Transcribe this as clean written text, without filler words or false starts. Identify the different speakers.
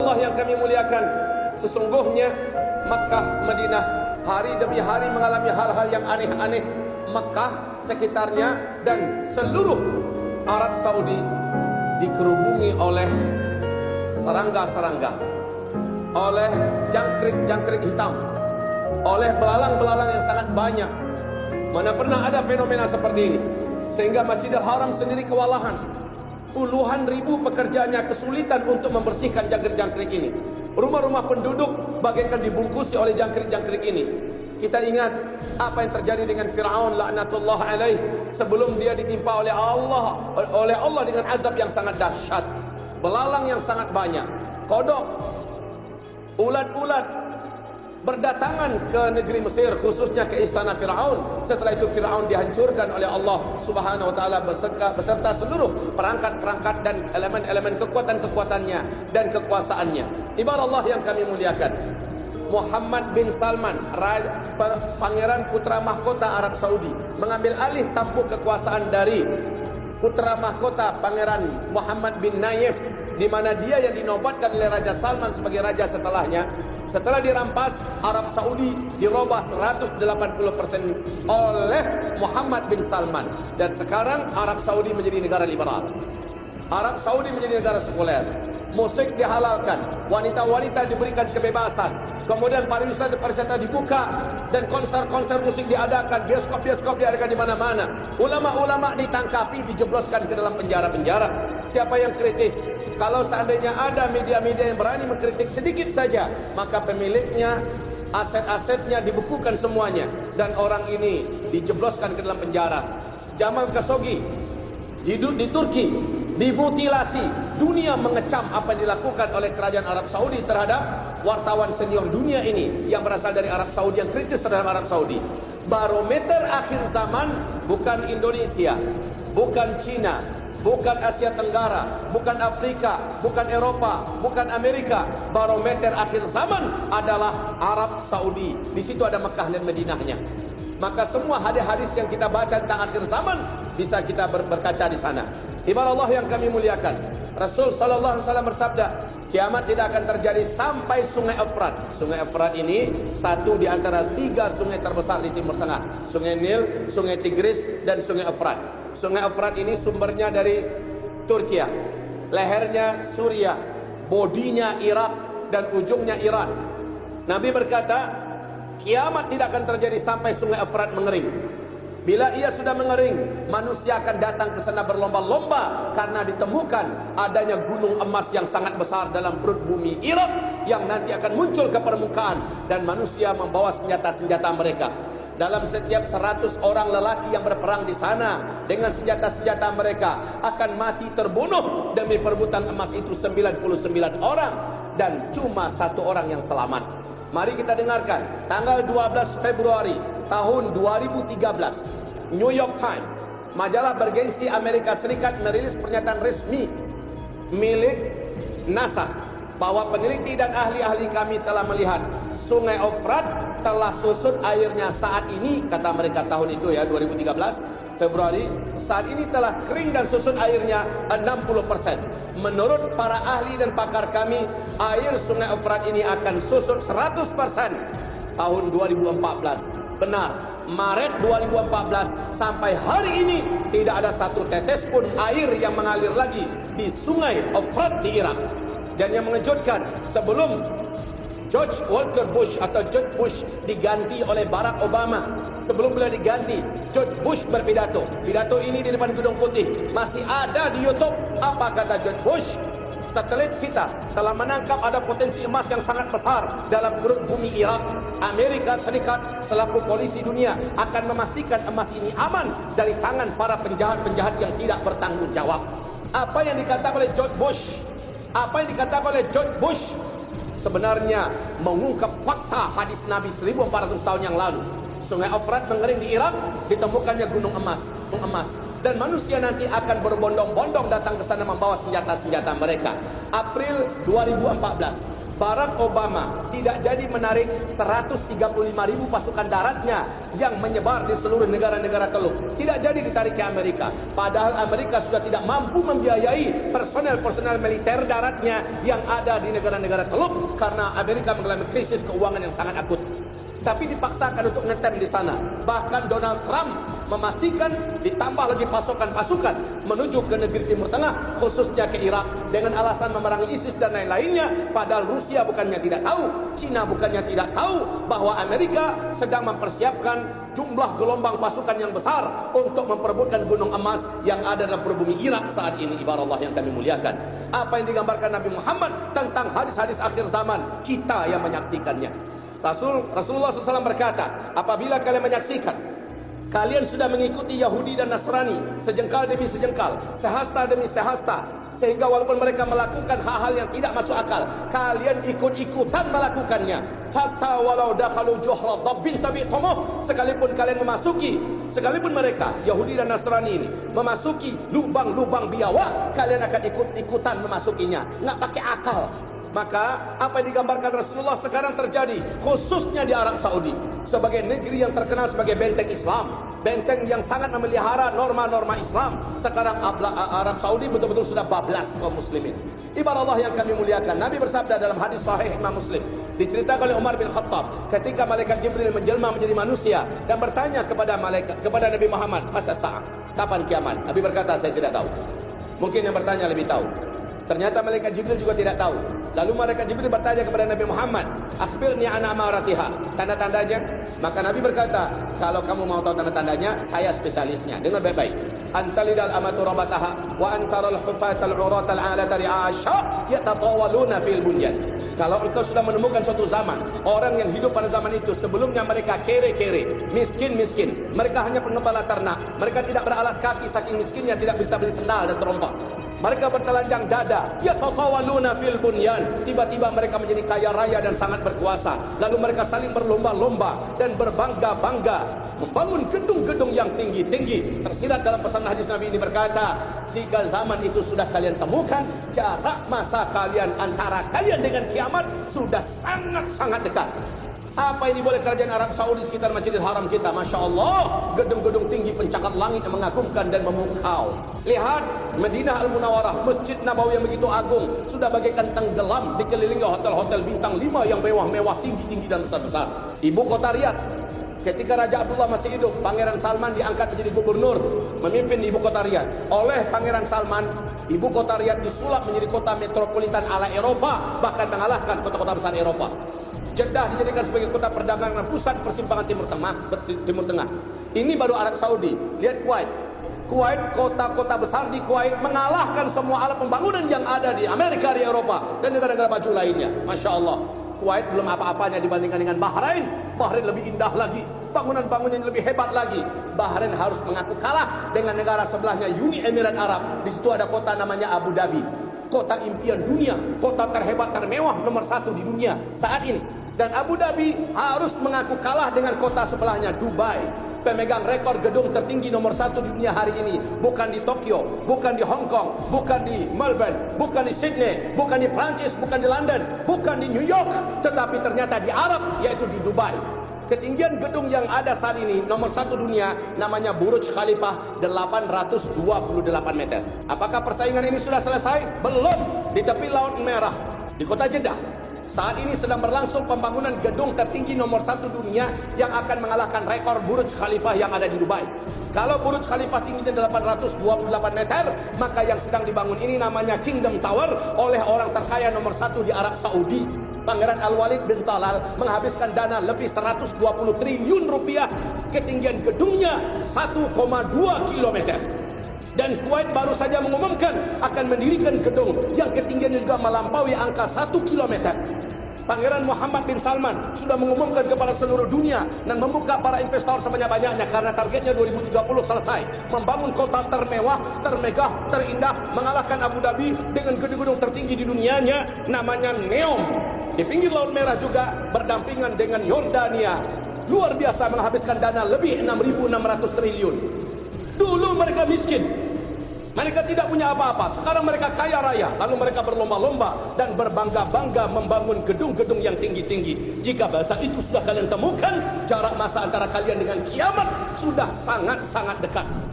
Speaker 1: Allah yang kami muliakan, sesungguhnya Makkah, Madinah hari demi hari mengalami hal-hal yang aneh-aneh. Makkah, sekitarnya dan seluruh Arab Saudi dikerubungi oleh serangga-serangga, oleh jangkrik-jangkrik hitam, oleh belalang-belalang yang sangat banyak. Mana pernah ada fenomena seperti ini, sehingga Masjidil Haram sendiri kewalahan. Puluhan ribu pekerjanya kesulitan untuk membersihkan jangkrik-jangkrik ini. Rumah-rumah penduduk bagaikan dibungkusi oleh jangkrik-jangkrik ini. Kita ingat apa yang terjadi dengan Fir'aun laknatullah alaih sebelum dia ditimpa oleh Allah dengan azab yang sangat dahsyat. Belalang yang sangat banyak, kodok, ulat-ulat berdatangan ke negeri Mesir, khususnya ke istana Fir'aun. Setelah itu Fir'aun dihancurkan oleh Allah Subhanahu wa taala beserta seluruh perangkat-perangkat dan elemen-elemen kekuatan-kekuatannya dan kekuasaannya. Ibarat Allah yang kami muliakan, Muhammad bin Salman, pangeran putra mahkota Arab Saudi, mengambil alih tampuk kekuasaan dari putra mahkota Pangeran Muhammad bin Nayef, di mana dia yang dinobatkan oleh Raja Salman sebagai raja setelahnya. Setelah dirampas, Arab Saudi dirubah 180% oleh Muhammad bin Salman. Dan sekarang Arab Saudi menjadi negara liberal. Arab Saudi menjadi negara sekuler. Musik dihalalkan, wanita-wanita diberikan kebebasan. Kemudian pariwisata dibuka dan konser-konser musik diadakan, bioskop-bioskop diadakan di mana-mana. Ulama-ulama ditangkapi, dijebloskan ke dalam penjara-penjara. Siapa yang kritis? Kalau seandainya ada media-media yang berani mengkritik sedikit saja, maka pemiliknya, aset-asetnya dibekukan semuanya, dan orang ini dijebloskan ke dalam penjara. Jamal Khashoggi hidup di Turki, dimutilasi. Dunia mengecam apa yang dilakukan oleh kerajaan Arab Saudi terhadap wartawan senior dunia ini yang berasal dari Arab Saudi, yang kritis terhadap Arab Saudi. Barometer akhir zaman bukan Indonesia, bukan Cina, bukan Asia Tenggara, bukan Afrika, bukan Eropa, bukan Amerika. Barometer akhir zaman adalah Arab Saudi. Di situ ada Mekah dan Madinahnya. Maka semua hadis-hadis yang kita baca tentang akhir zaman bisa kita berkaca di sana. Ibarat Allah yang kami muliakan, Rasul sallallahu alaihi wasallam bersabda, kiamat tidak akan terjadi sampai Sungai Efrat. Sungai Efrat ini satu di antara 3 sungai terbesar di Timur Tengah. Sungai Nil, Sungai Tigris, dan Sungai Efrat. Sungai Efrat ini sumbernya dari Turki, lehernya Suriah, bodinya Irak, dan ujungnya Iran. Nabi berkata, kiamat tidak akan terjadi sampai Sungai Efrat mengering. Bila ia sudah mengering, manusia akan datang ke sana berlomba-lomba karena ditemukan adanya gunung emas yang sangat besar dalam perut bumi Irak yang nanti akan muncul ke permukaan, dan manusia membawa senjata-senjata mereka. Dalam setiap 100 orang lelaki yang berperang di sana dengan senjata-senjata mereka akan mati terbunuh demi perebutan emas itu 99 orang, dan cuma 1 orang yang selamat. Mari kita dengarkan, tanggal 12 Februari tahun 2013, New York Times, majalah bergengsi Amerika Serikat, merilis pernyataan resmi milik NASA bahwa peneliti dan ahli-ahli kami telah melihat Sungai Efrat telah susut airnya saat ini, kata mereka tahun itu ya, 2013 Februari, saat ini telah kering dan susut airnya 60%. Menurut para ahli dan pakar kami, air Sungai Efrat ini akan susut 100% tahun 2014. Benar, Maret 2014 sampai hari ini tidak ada satu tetes pun air yang mengalir lagi di Sungai Efrat di Irak. Dan yang mengejutkan, sebelum George Walker Bush atau George Bush diganti oleh Barack Obama, sebelum beliau diganti, George Bush berpidato. Pidato ini di depan Gedung Putih masih ada di YouTube. Apa kata George Bush? Satelit kita telah menangkap ada potensi emas yang sangat besar dalam perut bumi Irak. Amerika Serikat selaku polisi dunia akan memastikan emas ini aman dari tangan para penjahat-penjahat yang tidak bertanggung jawab. Apa yang dikatakan oleh George Bush? Apa yang dikatakan oleh George Bush? Sebenarnya mengungkap fakta hadis Nabi 1400 tahun yang lalu. Sungai Efrat mengering di Irak, ditemukannya gunung emas. Dan manusia nanti akan berbondong-bondong datang ke sana membawa senjata-senjata mereka. April 2014, Barack Obama tidak jadi menarik 135.000 pasukan daratnya yang menyebar di seluruh negara-negara Teluk. Tidak jadi ditarik ke Amerika. Padahal Amerika sudah tidak mampu membiayai personel-personel militer daratnya yang ada di negara-negara Teluk karena Amerika mengalami krisis keuangan yang sangat akut. Tapi dipaksakan untuk ngetem di sana. Bahkan Donald Trump memastikan ditambah lagi pasukan-pasukan menuju ke negeri Timur Tengah, khususnya ke Irak, dengan alasan memerangi ISIS dan lain-lainnya. Padahal Rusia bukannya tidak tahu, Cina bukannya tidak tahu bahwa Amerika sedang mempersiapkan jumlah gelombang pasukan yang besar untuk memperebutkan gunung emas yang ada dalam perbumi Irak saat ini. Ibarat Allah yang kami muliakan, apa yang digambarkan Nabi Muhammad tentang hadis-hadis akhir zaman, kita yang menyaksikannya. Rasulullah SAW berkata, apabila kalian menyaksikan, kalian sudah mengikuti Yahudi dan Nasrani sejengkal demi sejengkal, sehasta demi sehasta, sehingga walaupun mereka melakukan hal-hal yang tidak masuk akal, kalian ikut-ikutan melakukannya. Hatta walau dakhalu juhra dabbin tabi'tumuh, sekalipun mereka Yahudi dan Nasrani ini memasuki lubang-lubang biawak, kalian akan ikut-ikutan memasukinya. Nggak pakai akal. Maka apa yang digambarkan Rasulullah sekarang terjadi khususnya di Arab Saudi, sebagai negeri yang terkenal sebagai benteng Islam, benteng yang sangat memelihara norma-norma Islam. Sekarang Arab Saudi betul-betul sudah bablas kaum muslimin. Ibarat Allah yang kami muliakan, Nabi bersabda dalam hadis sahih Imam Muslim, diceritakan oleh Umar bin Khattab ketika malaikat Jibril menjelma menjadi manusia dan bertanya kepada Nabi Muhammad, mata sa'ah, kapan kiamat? Nabi berkata, saya tidak tahu. Mungkin yang bertanya lebih tahu. Ternyata malaikat Jibril juga tidak tahu. Lalu malaikat Jibril bertanya kepada Nabi Muhammad, akhbirni an amaratiha, tanda-tandanya. Maka Nabi berkata, kalau kamu mau tahu tanda-tandanya, saya spesialisnya. Dengar baik-baik. Antalidal amatu rabataha wa antaral hufatal uratal alata ri'asha yatatawaluna fil bunyan. Kalau engkau sudah menemukan suatu zaman, orang yang hidup pada zaman itu sebelumnya mereka kere-kere, miskin-miskin, mereka hanya pengembala ternak, mereka tidak beralas kaki saking miskinnya tidak bisa beli sendal dan terompah. Mereka bertelanjang dada, yatatawaluna fil bunyan. Tiba-tiba mereka menjadi kaya raya dan sangat berkuasa. Lalu mereka saling berlomba-lomba dan berbangga-bangga membangun gedung-gedung yang tinggi-tinggi. Tersirat dalam pesan hadis Nabi ini berkata, jika zaman itu sudah kalian temukan, jarak masa kalian antara kalian dengan kiamat sudah sangat-sangat dekat. Apa ini boleh kerajaan Arab Saudi sekitar Masjidil Haram kita? Masya Allah, gedung-gedung tinggi pencakar langit yang mengagumkan dan memukau. Lihat Madinah Al-Munawwarah, Masjid Nabawi yang begitu agung, sudah bagaikan tenggelam dikelilingi hotel-hotel bintang 5 yang mewah-mewah, tinggi-tinggi dan besar-besar. Ibu kota Riyadh, ketika Raja Abdullah masih hidup, Pangeran Salman diangkat menjadi gubernur, memimpin ibu kota Riyadh. Oleh Pangeran Salman, ibu kota Riyadh disulap menjadi kota metropolitan ala Eropa, bahkan mengalahkan kota-kota besar Eropa. Jeddah dijadikan sebagai kota perdagangan dan pusat persimpangan Timur Tengah. Ini baru Arab Saudi. Lihat Kuwait. Kuwait, kota-kota besar di Kuwait mengalahkan semua alat pembangunan yang ada di Amerika, di Eropa, dan negara-negara maju lainnya. Masya Allah. Kuwait belum apa-apanya dibandingkan dengan Bahrain. Bahrain lebih indah lagi, bangunan-bangunan lebih hebat lagi. Bahrain harus mengaku kalah dengan negara sebelahnya, Uni Emirat Arab. Di situ ada kota namanya Abu Dhabi, kota impian dunia, kota terhebat termewah nomor 1 di dunia saat ini. Dan Abu Dhabi harus mengaku kalah dengan kota sebelahnya, Dubai, pemegang rekor gedung tertinggi nomor 1 di dunia hari ini. Bukan di Tokyo, bukan di Hong Kong, bukan di Melbourne, bukan di Sydney, bukan di Prancis, bukan di London, bukan di New York, tetapi ternyata di Arab, yaitu di Dubai. Ketinggian gedung yang ada saat ini nomor 1 dunia namanya Burj Khalifah, 828 meter. Apakah persaingan ini sudah selesai? Belum. Di tepi Laut Merah, di kota Jeddah, saat ini sedang berlangsung pembangunan gedung tertinggi nomor 1 dunia yang akan mengalahkan rekor Burj Khalifah yang ada di Dubai. Kalau Burj Khalifah tingginya 828 meter, maka yang sedang dibangun ini namanya Kingdom Tower oleh orang terkaya nomor 1 di Arab Saudi. Pangeran Al-Walid bin Talal menghabiskan dana lebih 120 triliun rupiah. Ketinggian gedungnya 1,2 kilometer. Dan Kuwait baru saja mengumumkan akan mendirikan gedung yang ketinggiannya juga melampaui angka 1 kilometer. Pangeran Muhammad bin Salman sudah mengumumkan kepada seluruh dunia dan membuka para investor sebanyak-banyaknya karena targetnya 2030 selesai membangun kota termewah, termegah, terindah, mengalahkan Abu Dhabi dengan gedung-gedung tertinggi di dunianya namanya NEOM. Di pinggir Laut Merah juga berdampingan dengan Yordania. Luar biasa, menghabiskan dana lebih 6.600 triliun. Dulu mereka miskin. Mereka tidak punya apa-apa. Sekarang mereka kaya raya. Lalu mereka berlomba-lomba dan berbangga-bangga membangun gedung-gedung yang tinggi-tinggi. Jika bahasa itu sudah kalian temukan, jarak masa antara kalian dengan kiamat sudah sangat-sangat dekat.